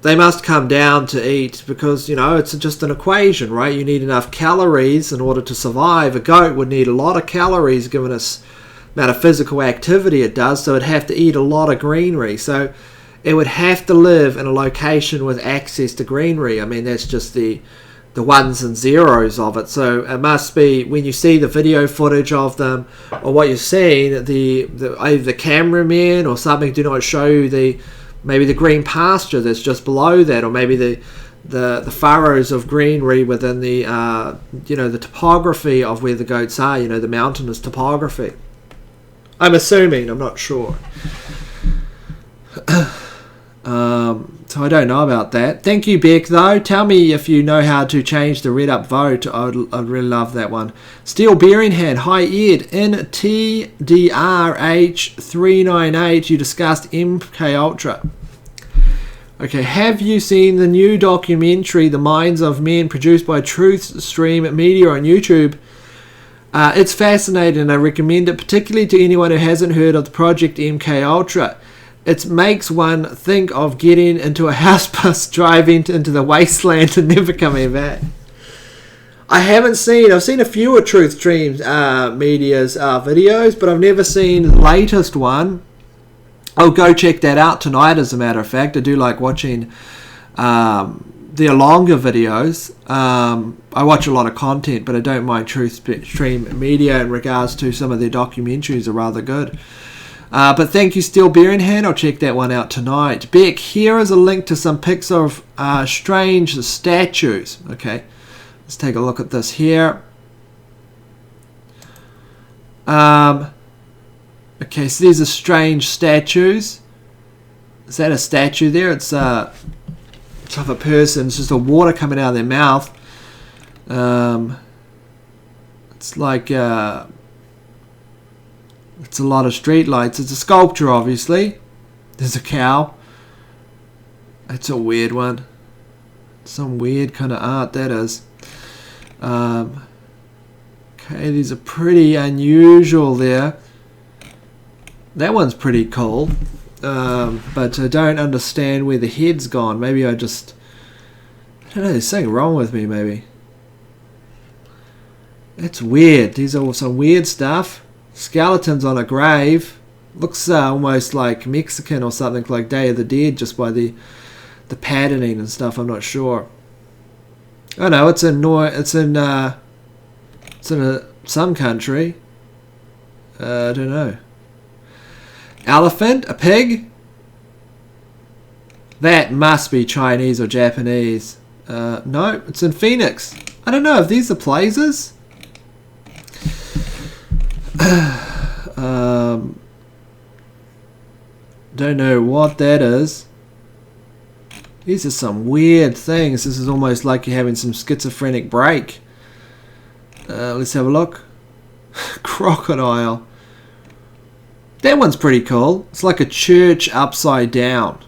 they must come down to eat because it's just an equation, right? You need enough calories in order to survive. A goat would need a lot of calories given its amount of physical activity it does, so it'd have to eat a lot of greenery. So it would have to live in a location with access to greenery. I mean, that's just the the ones and zeros of it. So it must be, when you see the video footage of them or what you're seeing, either the cameraman or something do not show you maybe the green pasture that's just below that, or maybe the furrows of greenery within the the topography of where the goats are, the mountainous topography. I'm assuming, I'm not sure. So I don't know about that. Thank you, Beck, though. Tell me if you know how to change the red up vote. I'd really love that one. Steel Bearing Hand. Hi, Ed. In TDRH398, you discussed MK Ultra. Okay, have you seen the new documentary, The Minds of Men, produced by Truth Stream Media on YouTube? It's fascinating, and I recommend it, particularly to anyone who hasn't heard of the Project MK Ultra. It makes one think of getting into a house bus, driving into the wasteland and never coming back. I've seen a few of Truth Stream Media's videos, but I've never seen the latest one. I'll go check that out tonight, as a matter of fact. I do like watching their longer videos. I watch a lot of content, but I don't mind Truth Stream Media in regards to some of their documentaries are rather good. But thank you, Steel Bearing Hand. I'll check that one out tonight. Beck, here is a link to some pics of strange statues. Okay, let's take a look at this here. Okay, so these are strange statues. Is that a statue there? It's of a person. It's just a water coming out of their mouth. It's like it's a lot of street lights. It's a sculpture, obviously. There's a cow. It's a weird one. Some weird kind of art that is. Okay, these are pretty unusual there. That one's pretty cool. But I don't understand where the head's gone. Maybe I don't know, there's something wrong with me, maybe. That's weird. These are some weird stuff. Skeletons on a grave. Looks almost like Mexican or something, like Day of the Dead, just by the patterning and stuff. I'm not sure. Oh no, it's in some country. I don't know. Elephant, a pig. That must be Chinese or Japanese. No, it's in Phoenix. I don't know if these are places. Don't know what that is. These are some weird things. This is almost like you're having some schizophrenic break. Let's have a look. Crocodile. That one's pretty cool. It's like a church upside down.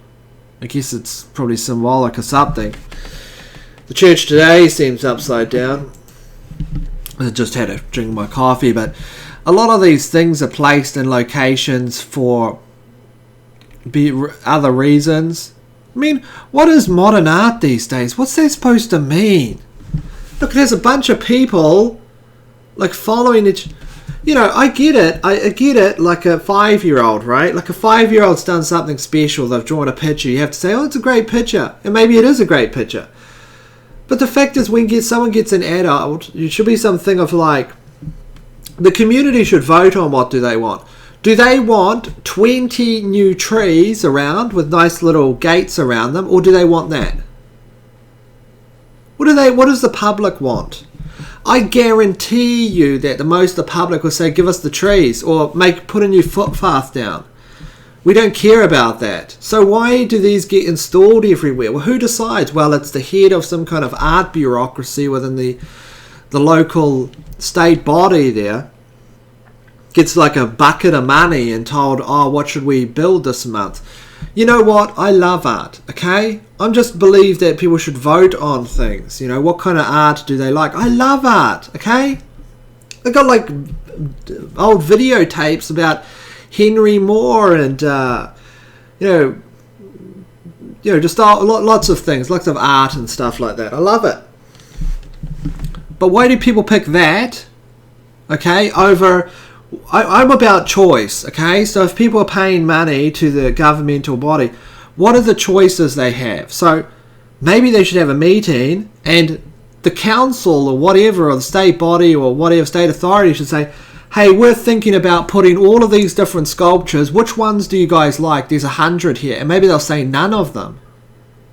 I guess it's probably symbolic or something. The church today seems upside down. I just had a drink of my coffee, but a lot of these things are placed in locations for other reasons. I mean, what is modern art these days? What's that supposed to mean? Look, there's a bunch of people like following each. You know, I get it. I get it. Like a 5-year-old, right? Like a 5-year-old's done something special. They've drawn a picture. You have to say, "Oh, it's a great picture," and maybe it is a great picture. But the fact is, when someone gets an adult, it should be something of like, the community should vote on what do they want. Do they want 20 new trees around with nice little gates around them, or do they want that? What does the public want? I guarantee you that most of the public will say, "Give us the trees," or put a new footpath down. We don't care about that. So why do these get installed everywhere? Well, who decides? Well, it's the head of some kind of art bureaucracy within the local state body there. Gets like a bucket of money and told, "Oh, what should we build this month?" You know what? I love art, okay? I just believe that people should vote on things. You know, what kind of art do they like? I love art, okay? I got like old videotapes about Henry Moore and, just lots of things, lots of art and stuff like that. I love it. But why do people pick that, okay, over... I'm about choice, okay? So if people are paying money to the governmental body, what are the choices they have? So maybe they should have a meeting and the council or whatever, or the state body or whatever state authority should say, hey, we're thinking about putting all of these different sculptures. Which ones do you guys like? There's 100 here. And maybe they'll say none of them.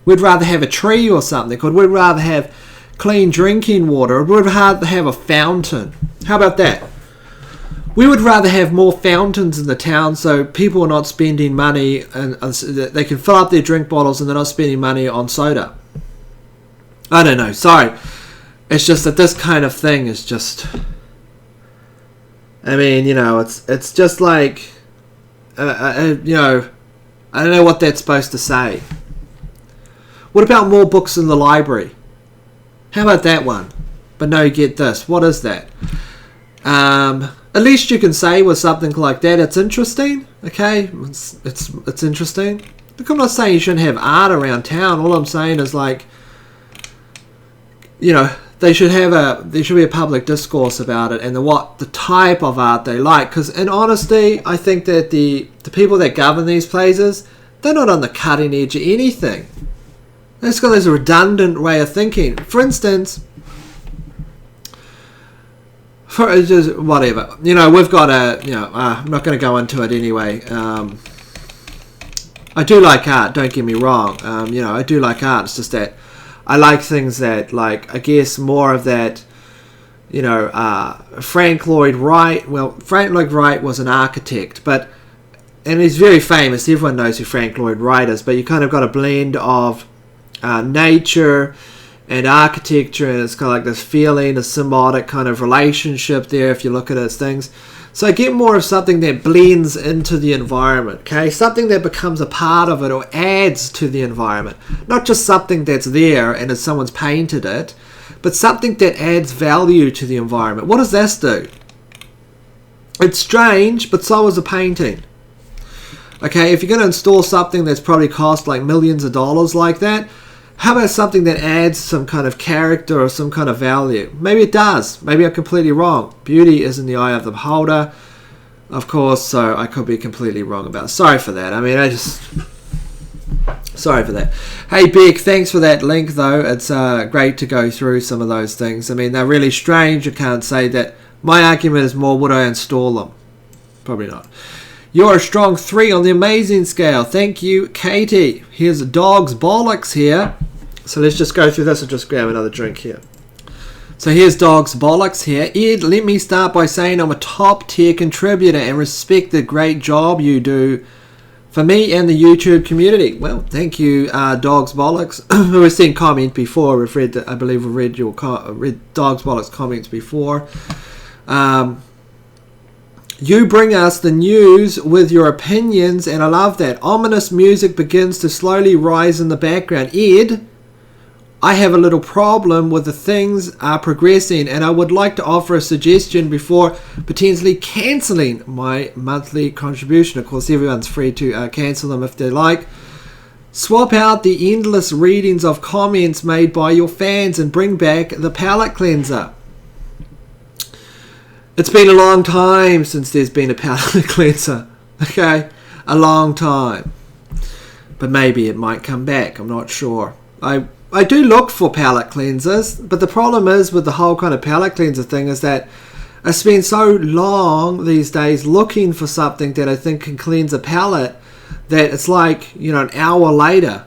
We'd rather have a tree or something. Or we'd rather have clean drinking water. Or we'd rather have a fountain. How about that? We would rather have more fountains in the town so people are not spending money and they can fill up their drink bottles and they're not spending money on soda. I don't know. Sorry. It's just that this kind of thing is just... I mean, it's just like... I don't know what that's supposed to say. What about more books in the library? How about that one? But no, get this. What is that? At least you can say with something like that, it's interesting. Okay, it's interesting. Look, I'm not saying you shouldn't have art around town. All I'm saying is like, there should be a public discourse about it and the type of art they like. Because in honesty, I think that the people that govern these places, they're not on the cutting edge of anything. They've got this redundant way of thinking. For instance, for just whatever, we've got I'm not going to go into it anyway. I do like art, don't get me wrong. I do like art. It's just that I like things that, like, I guess more of that, Frank Lloyd Wright. Well, Frank Lloyd Wright was an architect, and he's very famous. Everyone knows who Frank Lloyd Wright is, but you kind of got a blend of nature and architecture, and it's kind of like this feeling, a symbiotic kind of relationship there if you look at his things. So I get more of something that blends into the environment, okay? Something that becomes a part of it or adds to the environment. Not just something that's there and as someone's painted it, but something that adds value to the environment. What does this do? It's strange, but so is a painting. Okay, if you're going to install something that's probably cost like millions of dollars like that, how about something that adds some kind of character or some kind of value? Maybe it does. Maybe I'm completely wrong. Beauty is in the eye of the beholder, of course, so I could be completely wrong about it. Sorry for that. Sorry for that. Hey, Beck, thanks for that link, though. It's great to go through some of those things. I mean, they're really strange. You can't say that. My argument is more, would I install them? Probably not. You're a strong 3 on the amazing scale. Thank you, Katie. Here's Dog's Bollocks here. So let's just go through this and just grab another drink here. So here's Dog's Bollocks here. Ed, let me start by saying I'm a top tier contributor and respect the great job you do for me and the YouTube community. Well, thank you, Dog's Bollocks. We've seen comment before. I believe we've read Dog's Bollocks comments before. You bring us the news with your opinions, and I love that. Ominous music begins to slowly rise in the background. Ed, I have a little problem with the things are progressing, and I would like to offer a suggestion before potentially cancelling my monthly contribution. Of course, everyone's free to cancel them if they like. Swap out the endless readings of comments made by your fans and bring back the palette cleanser. It's been a long time since there's been a palette cleanser. Okay? A long time. But maybe it might come back. I'm not sure. I do look for palette cleansers, but the problem is with the whole kind of palette cleanser thing is that I spend so long these days looking for something that I think can cleanse a palette that it's like, an hour later.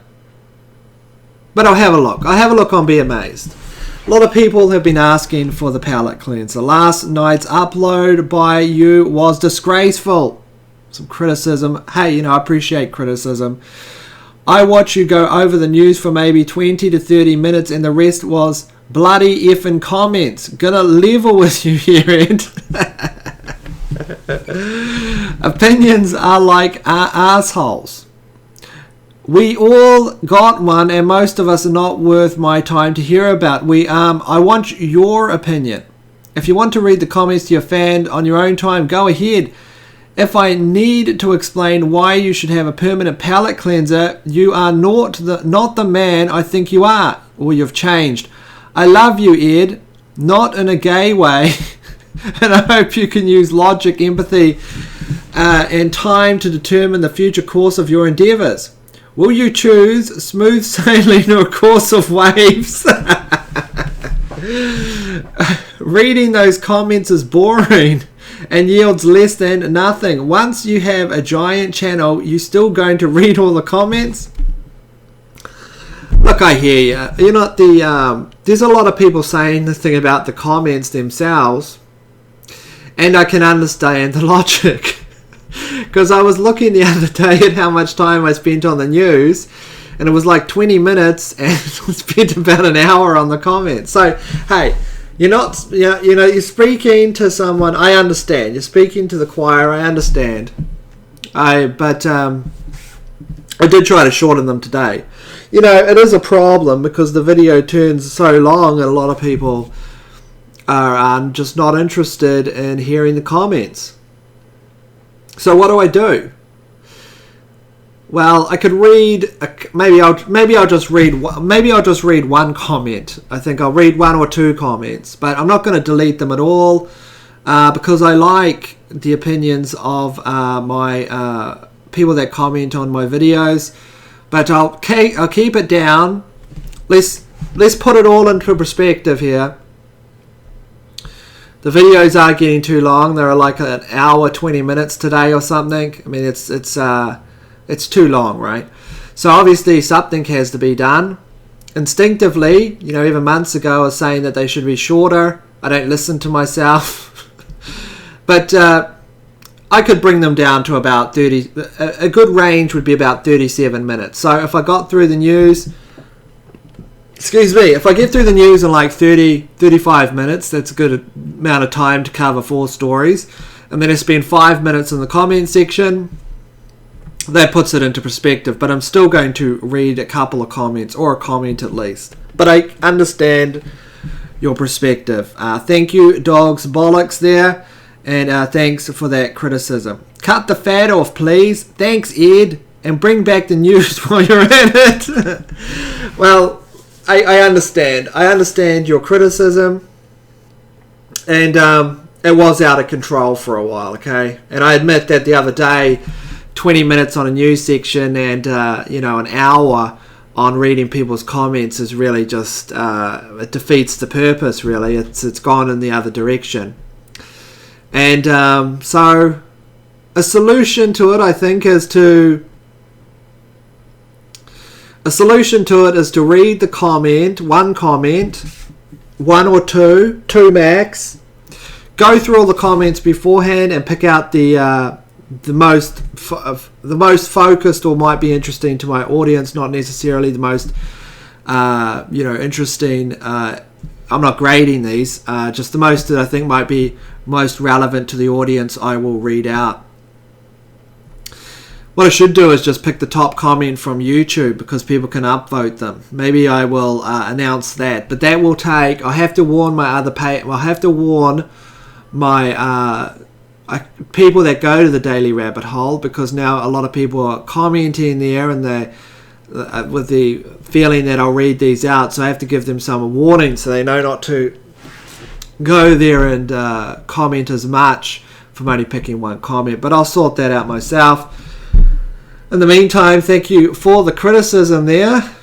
But I'll have a look. I'll have a look on Be Amazed. A lot of people have been asking for the palette cleanser. Last night's upload by you was disgraceful. Some criticism. Hey, I appreciate criticism. I watch you go over the news for maybe 20 to 30 minutes and the rest was bloody effing comments. Gonna level with you here, Ed. Opinions are like assholes. We all got one, and most of us are not worth my time to hear about. I want your opinion. If you want to read the comments to your fan on your own time, go ahead. If I need to explain why you should have a permanent palette cleanser, you are not the man I think you are, or you've changed. I love you, Ed, not in a gay way, and I hope you can use logic, empathy, and time to determine the future course of your endeavours. Will you choose smooth sailing or a course of waves? Reading those comments is boring and yields less than nothing. Once you have a giant channel, you still going to read all the comments? Look, I hear you. You're not the... there's a lot of people saying the thing about the comments themselves. And I can understand the logic. Because I was looking the other day at how much time I spent on the news. And it was like 20 minutes and I spent about an hour on the comments. So, hey, you're not... you're speaking to someone. I understand. You're speaking to the choir. I understand. But I did try to shorten them today. You know, it is a problem because the video turns so long and a lot of people are just not interested in hearing the comments. So what do? Well, I could read. Maybe I'll just read one comment. I think I'll read one or two comments, but I'm not going to delete them at all because I like the opinions of my people that comment on my videos. But I'll keep it down. Let's put it all into perspective here. The videos are getting too long. They're like an hour, 20 minutes today or something. I mean, it's too long, right? So obviously something has to be done. Instinctively, even months ago I was saying that they should be shorter. I don't listen to myself. But I could bring them down to about 30. A good range would be about 37 minutes. So if I got through the news, if I get through the news in like 35 minutes, that's a good amount of time to cover 4 stories. And then I spend 5 minutes in the comment section. That puts it into perspective. But I'm still going to read a couple of comments, or a comment at least. But I understand your perspective. Thank you, Dogs Bollocks there. And thanks for that criticism. Cut the fat off, please. Thanks, Ed. And bring back the news while you're at it. Well, I understand. I understand your criticism. And it was out of control for a while, okay? And I admit that the other day, 20 minutes on a news section and, an hour on reading people's comments is really just... it defeats the purpose, really. It's gone in the other direction. And so a solution to it, I think, is to read the comment, one or two max, go through all the comments beforehand and pick out the most focused or might be interesting to my audience, not necessarily the most interesting. I'm not grading these, just the most that I think might be most relevant to the audience I will read out. What I should do is just pick the top comment from YouTube because people can upvote them. Maybe I will announce that, but that will take... I have to warn my other I have to warn my people that go to the Daily Rabbit Hole, because now a lot of people are commenting there and they with the feeling that I'll read these out, so I have to give them some warning so they know not to go there and comment as much from only picking one comment. But I'll sort that out myself. In the meantime, thank you for the criticism there,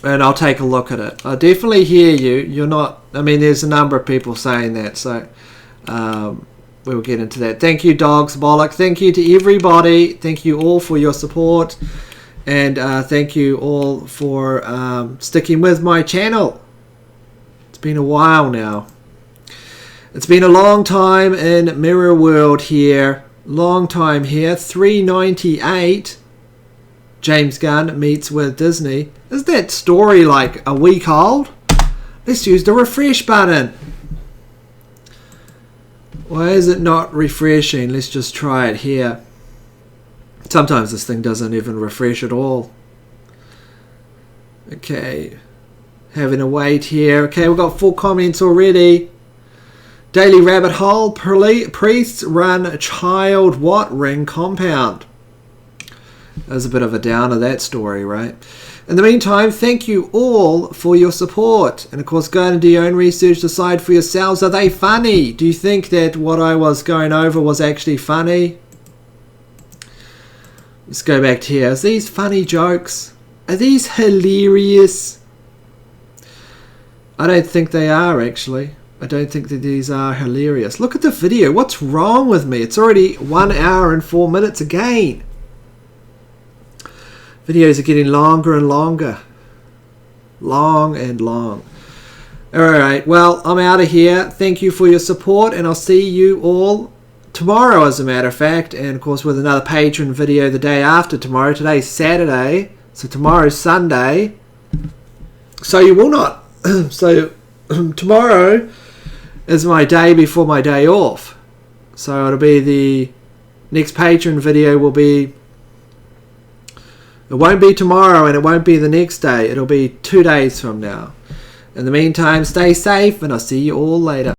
and I'll take a look at it. I definitely hear you. You're not... I mean, there's a number of people saying that, so we'll get into that. Thank you, Dogs Bollock. Thank you to everybody. Thank you all for your support. And thank you all for sticking with my channel. It's been a while now. It's been a long time in Mirror World here. Long time here. 398. James Gunn meets with Disney. Is that story like a week old? Let's use the refresh button. Why is it not refreshing? Let's just try it here. Sometimes this thing doesn't even refresh at all. Okay. Having a wait here. Okay, we've got 4 comments already. Daily Rabbit Hole. Priests run child ring compound. There's a bit of a downer, that story, right? In the meantime, thank you all for your support. And of course, go and do your own research. Decide for yourselves. Are they funny? Do you think that what I was going over was actually funny? Let's go back to here. Are these funny jokes? Are these hilarious? I don't think they are, actually. I don't think that these are hilarious. Look at the video. What's wrong with me? It's already 1 hour and 4 minutes again. Videos are getting longer and longer. Long and long. Alright, well, I'm out of here. Thank you for your support, and I'll see you all tomorrow, as a matter of fact. And, of course, with another patron video the day after tomorrow. Today's Saturday, so tomorrow's Sunday. So you will not... so tomorrow is my day before my day off. So it'll be the next patron video will be... It won't be tomorrow and it won't be the next day. It'll be 2 days from now. In the meantime, stay safe and I'll see you all later.